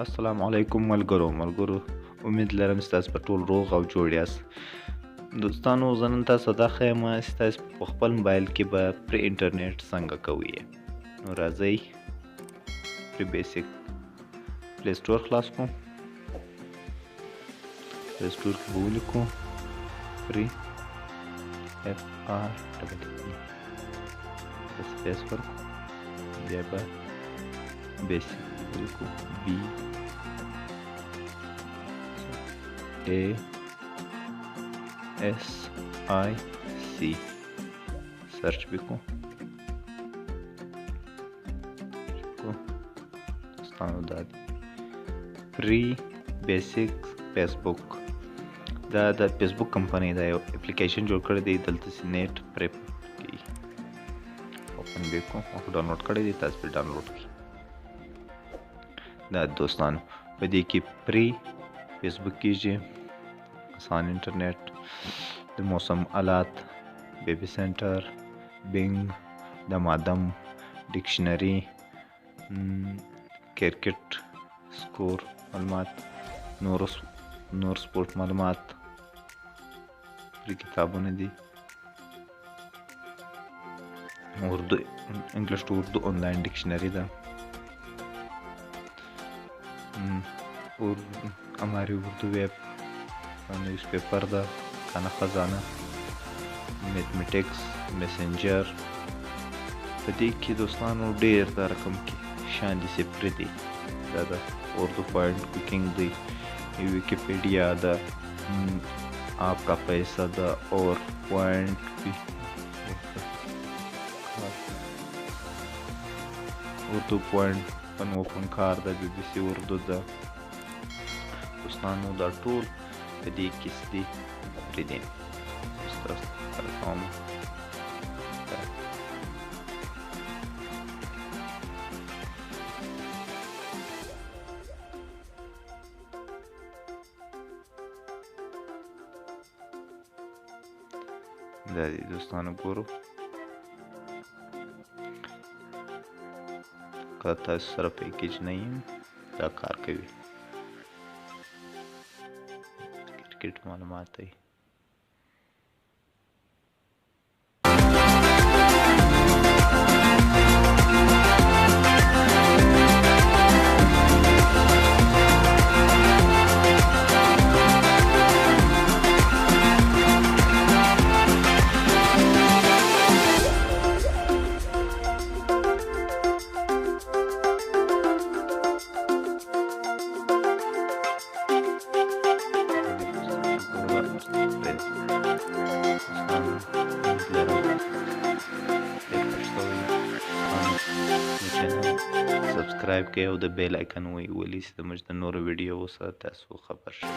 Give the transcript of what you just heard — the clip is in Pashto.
السلام علیکم ملګرو امید لرم ستاسو په ټول روغ او جوړ یاست دوستانو زه نن تاسو ته ښیم چې تاسو په خپل موبایل کې به پری انټرنیټ څنګه کوئ نو راځئ پری بیسیک پلی سټور خلاص کوم پلی سټور کې به ولیکو پری اف آر ډبل ای سپیس ورکو بیا به بیسیک ولیکو بی A S I C search भी को free basic Facebook دا د فیسبوک کمپنی دا یو اپلیکیشن جوړ کړی دی دلته سي نیټ پریپ کی اوپن وکړو او ډاونلوډ کړی دی تاسو په ډاونلوډ کی دا دوستانو په دې کې پری فیسبوک کیږي آسان انټرنیټ د موسم آلات بیبی سینټر بینگ د مادم ډکشنری کرکټ سکور معلومات نور سپورت معلومات پری کتابونه دي اردو انګلیش ټو اردو آنلاین ډکشنری ده और हमारी उर्दू वेब न्यूज़पेपर दा खाना खजाना मैथमेटिक्स मैसेंजर په دې کې دوستانو ډېر د رقم کې شان دي سپری دي دا د اردو پوائنट कुकिंग دی विकिपीडिया دا आपका पैसा دا और पॉइंट उर्दू पॉइंट پن اوپن کار د بی بی سی اردو د دوستانو دا ټول په دې کې ستې پرې دي ستاسو سره کوم دا دي دوستانو ګورو تاسو سره پیکیج نه یم دا کار کوي کرکټ معلومات دی سبسکرایب کړئ او د بیل آیکن ولې چې د موږ د نورو ویډیو سره تاسو خبر شئ.